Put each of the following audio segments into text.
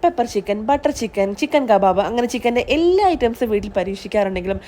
Pepper chicken, butter chicken, chicken kebab, അങ്ങനെ ചിക്കൻ്റെ എല്ലാ ഐറ്റംസും വീട്ടിൽ പരീക്ഷിക്കാറുണ്ടെങ്കിലും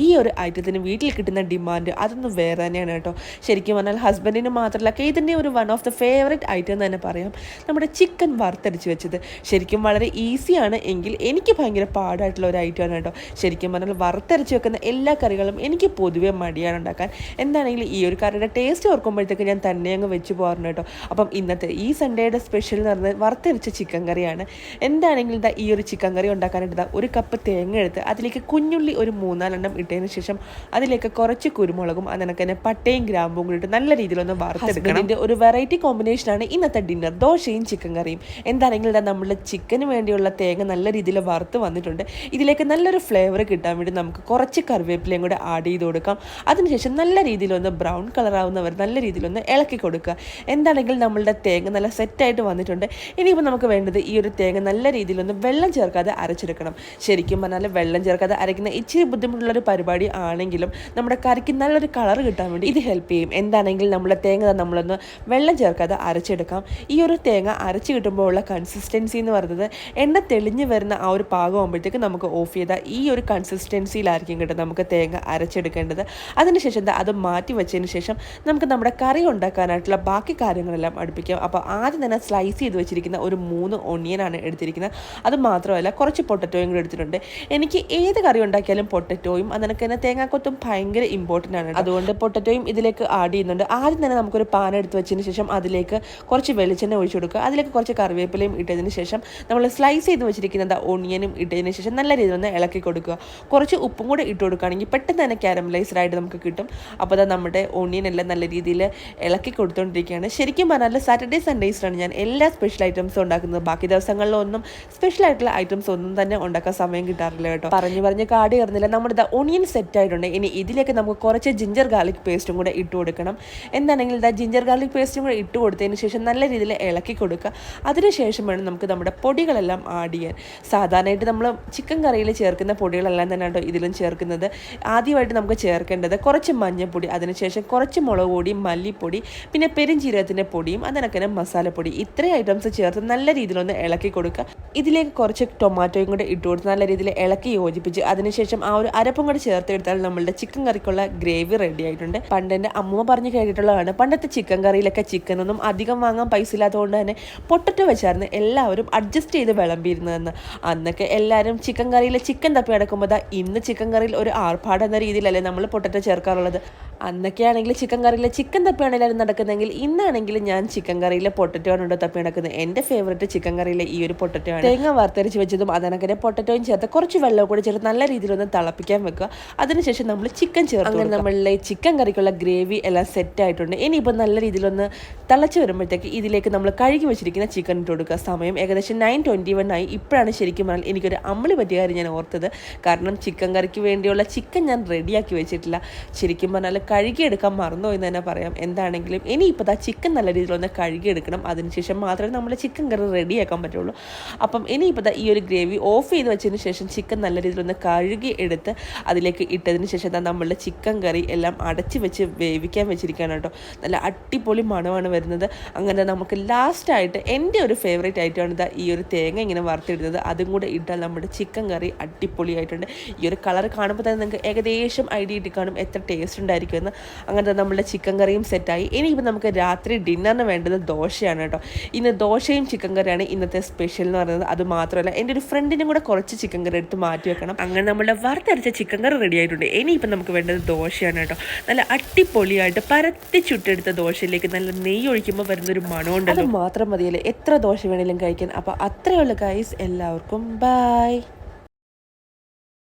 ഈ ഒരു ഐറ്റത്തിന് വീട്ടിൽ കിട്ടുന്ന ഡിമാൻഡ് അതൊന്നും വേറെ തന്നെയാണ് കേട്ടോ. ശരിക്കും പറഞ്ഞാൽ ഹസ്ബൻഡിന് മാത്രമല്ല ഇതിൻ്റെ ഒരു one of the favourite item എന്ന് തന്നെ പറയാം നമ്മുടെ ചിക്കൻ വറുത്തടിച്ച് വെച്ചത്. ശരിക്കും വളരെ ഈസിയാണ് എങ്കിൽ എനിക്ക് ഭയങ്കര പാടായിട്ടുള്ള ഒരു ഐറ്റമാണ് കേട്ടോ. ശരിക്കും പറഞ്ഞാൽ വറുത്തരച്ച് വെക്കുന്ന എല്ലാ കറികളും എനിക്ക് പൊതുവേ മടിയാണ് ഉണ്ടാക്കാൻ. എന്താണെങ്കിലും ഈ ഒരു കറിയുടെ ടേസ്റ്റ് ഓർക്കുമ്പോഴത്തേക്ക് ഞാൻ തന്നെ അങ്ങ് വെച്ച് പോകാറുണ്ട് കേട്ടോ. അപ്പം ഇന്നത്തെ ഈ സൺഡേയുടെ സ്പെഷ്യൽ എന്ന് പറയുന്നത് വറുത്തരച്ച ചിക്കൻ കറിയാണ്. എന്താണെങ്കിലും ഈ ഒരു ചിക്കൻ കറി ഉണ്ടാക്കാനായിട്ട് ഒരു കപ്പ് തേങ്ങ എടുത്ത് അതിലേക്ക് കുഞ്ഞുള്ളി ഒരു 3-4 ഇട്ടതിന് ശേഷം അതിലേക്ക് കുറച്ച് കുരുമുളകും അതിനൊക്കെ തന്നെ പട്ടയും ഗ്രാമ്പും കൂടിയിട്ട് നല്ല രീതിയിലൊന്ന് വറുത്തെടുക്കണം. ഇതിൻ്റെ ഒരു വെറൈറ്റി കോമ്പിനേഷനാണ് ഇന്നത്തെ ഡിന്നർ, ദോശയും ചിക്കൻ കറിയും. എന്താണെങ്കിലും നമ്മൾ ചിക്കന് വേണ്ടിയുള്ള തേങ്ങ നല്ല രീതിയിൽ വറുത്ത് വന്നിട്ടുണ്ട്. ഇതിലേക്ക് നല്ലൊരു ഫ്ലേവർ കിട്ടാൻ വേണ്ടി നമുക്ക് കുറച്ച് കറിവേപ്പിലയും കൂടെ ആഡ് ചെയ്ത് കൊടുക്കാം. അതിനുശേഷം നല്ല രീതിയിലൊന്ന് ബ്രൗൺ കളറാവുന്നവർ നല്ല രീതിയിലൊന്ന് ഇളക്കി കൊടുക്കുക. എന്താണെങ്കിൽ നമ്മളുടെ തേങ്ങ നല്ല സെറ്റായിട്ട് വന്നിട്ടുണ്ട്. ഇനിയിപ്പോൾ നമുക്ക് വേണ്ടത് ഈ ഒരു തേങ്ങ നല്ല രീതിയിലൊന്ന് വെള്ളം ചേർക്കാതെ അരച്ചെടുക്കണം. ശരിക്കും പറഞ്ഞാൽ വെള്ളം ചേർക്കാതെ അരയ്ക്കുന്ന ഇച്ചിരി ബുദ്ധിമുട്ടുള്ളൊരു പരിപാടി ആണെങ്കിലും നമ്മുടെ കറിക്ക് നല്ലൊരു കളർ കിട്ടാൻ വേണ്ടി ഇത് ഹെൽപ്പ് ചെയ്യും. എന്താണെങ്കിൽ നമ്മുടെ തേങ്ങ നമ്മളൊന്ന് വെള്ളം ചേർക്കാതെ അരച്ചെടുക്കാം. ഈ ഒരു തേങ്ങ അരച്ച് കിട്ടുമ്പോൾ ഉള്ള കൺസിസ്റ്റൻസി എന്ന് പറയുന്നത് എണ്ണ തെളിഞ്ഞ് വരുന്ന ആ ഒരു പാകമാകുമ്പോഴത്തേക്ക് നമുക്ക് ഓഫ് ചെയ്താൽ ഈ ഒരു കൺസിസ്റ്റൻസിയിലായിരിക്കും കേട്ടോ നമുക്ക് തേങ്ങ അരച്ചെടുക്കേണ്ടത്. അതിനുശേഷം അത് മാറ്റി വെച്ചതിന് ശേഷം നമുക്ക് നമ്മുടെ കറി ഉണ്ടാക്കാനായിട്ടുള്ള ബാക്കി കാര്യങ്ങളെല്ലാം അടുപ്പിക്കാം. അപ്പോൾ ആദ്യം തന്നെ സ്ലൈസ് ചെയ്ത് വെച്ചിരിക്കുന്ന ഒരു 3 ഒണിയനാണ് എടുത്തിരിക്കുന്നത്. അത് മാത്രമല്ല കുറച്ച് പൊട്ടറ്റോയും കൂടി എടുത്തിട്ടുണ്ട്. എനിക്ക് ഏത് കറി ഉണ്ടാക്കിയാലും പൊട്ടറ്റോയും അതിനൊക്കെ തന്നെ തേങ്ങാക്കൊത്തും ഭയങ്കര ഇമ്പോർട്ടൻ്റ് ആണ്. അതുകൊണ്ട് പൊട്ടറ്റോയും ഇതിലേക്ക് ആഡ് ചെയ്യുന്നുണ്ട്. ആദ്യം തന്നെ നമുക്കൊരു പാൻ എടുത്ത് വെച്ചതിന് ശേഷം അതിലേക്ക് കുറച്ച് വെളിച്ചെണ്ണ ഒഴിച്ചു കൊടുക്കുക. അതിലേക്ക് കുറച്ച് കറിവേപ്പിലയും ഇട്ടതിന് ശേഷം നമ്മൾ സ്ലൈസ് ചെയ്ത് വെച്ചിരിക്കുന്ന ഒണിയനും ഇട്ടതിന് ശേഷം നല്ല രീതിയിൽ ഒന്ന് ഇളക്കി കൊടുക്കുക. കുറച്ച് ഉപ്പും കൂടെ ഇട്ട് കൊടുക്കുകയാണെങ്കിൽ പെട്ടെന്ന് തന്നെ കാരമലൈസ്ഡ് ആയിട്ട് നമുക്ക് കിട്ടും. അപ്പോൾ നമ്മുടെ ഒണിയൻ എല്ലാം നല്ല രീതിയിൽ ഇളക്കി കൊടുത്തുകൊണ്ടിരിക്കുകയാണ്. ശരിക്കും പറഞ്ഞാൽ സാറ്റർഡേ സൺഡേസിലാണ് ഞാൻ എല്ലാ സ്പെഷ്യൽ ഐറ്റംസും ഉണ്ടാക്കുന്നത്. ബാക്കി ദിവസങ്ങളിലൊന്നും സ്പെഷ്യൽ ആയിട്ടുള്ള ഐറ്റംസ് ഒന്നും തന്നെ ഉണ്ടാക്കാൻ സമയം കിട്ടാറില്ല കേട്ടോ. പറഞ്ഞ് കാടി കയറുന്നില്ല. നമ്മുടെ ഒണിയൻ സെറ്റ് ആയിട്ടുണ്ട്. ഇനി ഇതിലേക്ക് നമുക്ക് കുറച്ച് ജിഞ്ചർ ഗാർലിക് പേസ്റ്റും കൂടെ ഇട്ട് കൊടുക്കണം. എന്താണെങ്കിൽ ജിഞ്ചർ ഗാർലിക് പേസ്റ്റും കൂടെ ഇട്ട് കൊടുത്തതിന് ശേഷം നല്ല രീതിയിൽ ഇളക്കി കൊടുക്കുക. അതിനുശേഷം വേണം നമുക്ക് നമ്മുടെ പൊടികളെല്ലാം ആഡ് ചെയ്യാൻ. സാധാരണയായിട്ട് നമ്മൾ ചിക്കൻ കറിയിൽ ചേർക്കുന്ന പൊടികളെല്ലാം തന്നെ കേട്ടോ ഇതിലും ചേർക്കുന്നത്. ആദ്യമായിട്ട് നമുക്ക് ചേർക്കേണ്ടത് കുറച്ച് മഞ്ഞൾപ്പൊടി, അതിനുശേഷം കുറച്ച് മുളക് പൊടി, മല്ലിപ്പൊടി, പിന്നെ പെരുംജീരകത്തിൻ്റെ പൊടിയും അതിനൊക്കെ മസാലപ്പൊടി, ഇത്രയും ഐറ്റംസ് ചേർത്ത് നല്ല രീതിയിലൊന്ന് ഇളക്കി കൊടുക്കുക. ഇതിലേക്ക് കുറച്ച് ടൊമാറ്റോയും കൂടെ ഇട്ട് കൊടുത്ത് നല്ല രീതിയിൽ ഇളക്കി യോജിപ്പിച്ച് അതിനുശേഷം ആ ഒരു അരപ്പും കൂടെ ചേർത്തെടുത്താൽ നമ്മളുടെ ചിക്കൻ കറിക്കുള്ള ഗ്രേവി റെഡി ആയിട്ടുണ്ട്. പണ്ട് എൻ്റെ അമ്മ പറഞ്ഞു കേട്ടിട്ടുള്ളതാണ്, പണ്ടത്തെ ചിക്കൻ കറിയിലൊക്കെ ചിക്കനൊന്നും അധികം വാങ്ങാൻ പൈസ ഇല്ലാത്തതുകൊണ്ട് തന്നെ പൊട്ടറ്റോ വെച്ചായിരുന്നു എല്ലാവരും അഡ്ജസ്റ്റ് ചെയ്ത് വിളമ്പിയിരുന്നതെന്ന്. അന്നൊക്കെ എല്ലാവരും ചിക്കൻ കറിയിൽ ചിക്കൻ തപ്പി നടക്കുമ്പോൾ ഇന്ന് ചിക്കൻ കറിയിൽ ഒരു ആർഭാട് എന്ന രീതിയിലല്ലേ നമ്മൾ പൊട്ടറ്റോ ചേർക്കാറുള്ളത്. അന്നൊക്കെ ആണെങ്കിൽ ചിക്കൻ കറിയിൽ ചിക്കൻ തപ്പിയാണ് എല്ലാവരും നടക്കുന്നതെങ്കിൽ ഇന്നാണെങ്കിൽ ഞാൻ ചിക്കൻ കറിയിൽ പൊട്ടറ്റോ ആണ് തപ്പി നടക്കുന്നത്. എൻ്റെ ഫേവറേറ്റ് ചിക്കൻ കറിയിലെ ഈ ഒരു പൊട്ടറ്റോ ആണ്. തേങ്ങ വറുത്തരച്ച് വെച്ചതും അതിനൊക്കെ പൊട്ടറ്റോയും ചേർത്ത് കുറച്ച് വെള്ളം കൂടി ചേർത്ത് നല്ല രീതിയിലൊന്ന് തിളപ്പിക്കാൻ വെക്കുക. അതിനുശേഷം നമ്മൾ ചിക്കൻ ചേർത്ത് അങ്ങനെ നമ്മളുടെ ചിക്കൻ കറിക്കുള്ള ഗ്രേവി എല്ലാം സെറ്റ് ആയിട്ടുണ്ട്. ഇനിയിപ്പോൾ നല്ല രീതിയിലൊന്ന് തിളച്ച് വരുമ്പോഴത്തേക്ക് ഇതിലേക്ക് നമ്മൾ കഴുകി വെച്ചിരിക്കുന്ന ചിക്കൻ ഇട്ട് കൊടുക്കുക. സമയം ഏകദേശം 9:21 ആയി. ഇപ്പോഴാണ് ശരിക്കും പറഞ്ഞാൽ എനിക്കൊരു അമ്മളി പറ്റിയ കാര്യം ഞാൻ ഓർത്തത്. കാരണം ചിക്കൻ കറിക്ക് വേണ്ടിയുള്ള ചിക്കൻ ഞാൻ റെഡിയാക്കി വെച്ചിട്ടില്ല. ശരിക്കും പറഞ്ഞാൽ കഴുകിയെടുക്കാൻ മറന്നോ എന്ന് തന്നെ പറയാം. എന്താണെങ്കിലും ഇനിയിപ്പോൾ ചിക്കൻ നല്ല രീതിയിലൊന്ന് കഴുകിയെടുക്കണം. അതിനുശേഷം മാത്രമേ നമ്മൾ ചിക്കൻ കറി റെഡിയാക്കാൻ പറ്റുള്ളൂ. അപ്പം ഇനിയിപ്പോൾ ഈ ഒരു ഗ്രേവി ഓഫ് ചെയ്ത് വെച്ചതിന് ശേഷം ചിക്കൻ നല്ല രീതിയിലൊന്ന് കഴുകി എടുത്ത് അതിലേക്ക് ഇട്ടതിന് ശേഷം നമ്മളുടെ ചിക്കൻ കറി എല്ലാം അടച്ച് വെച്ച് വേവിക്കാൻ വെച്ചിരിക്കുകയാണ് കേട്ടോ. നല്ല അടിപൊളി മണമാണ് വരുന്നത്. അങ്ങനെ നമുക്ക് ലാസ്റ്റായിട്ട് എൻ്റെ ഒരു ഫേവറേറ്റ് ഐറ്റമാണ് ഈ ഒരു തേങ്ങ ഇങ്ങനെ വറുത്തിടുന്നത്. അതും കൂടെ ഇട്ടാൽ നമ്മുടെ ചിക്കൻ കറി അടിപൊളിയായിട്ടുണ്ട്. ഈ ഒരു കളർ കാണുമ്പോൾ തന്നെ നിങ്ങൾക്ക് ഏകദേശം ഐഡിയ ഇട്ട് കാണും എത്ര ടേസ്റ്റ് ഉണ്ടായിരിക്കുമെന്ന്. അങ്ങനെ നമ്മുടെ ചിക്കൻ കറിയും സെറ്റായി. ഇനിയിപ്പോൾ നമുക്ക് രാത്രി ഡിന്നറിന് വേണ്ടത് ദോശയാണ് കേട്ടോ. ഇന്ന് ദോശയും ചിക്കൻ കറിയാണ് ഇന്നത്തെ സ്പെഷ്യൽ എന്ന് പറയുന്നത്. അത് മാത്രമല്ല എൻ്റെ ഒരു ഫ്രണ്ടിനും കൂടെ കുറച്ച് ചിക്കൻ കറി എടുത്ത് മാറ്റി വെക്കണം. അങ്ങനെ നമ്മുടെ വറുത്തരച്ച ചിക്കൻ കറി റെഡി ആയിട്ടുണ്ട്. ഇനിയിപ്പോൾ നമുക്ക് വേണ്ടത് ദോശയാണ് കേട്ടോ. നല്ല അടിപൊളിയായിട്ട് പരത്തി ചുട്ടെടുത്ത ദോശയിലേക്ക് നല്ല നെയ്യ് ഒഴിക്കുമ്പോൾ വരുന്നൊരു മണമുണ്ടല്ലോ. അത് മാത്രം മതിയല്ലേ എത്ര ദോശ വേണേലും കഴിക്കാൻ. അപ്പോൾ അത്രയുള്ള ഗൈസ്, എല്ലാവർക്കും ബൈ.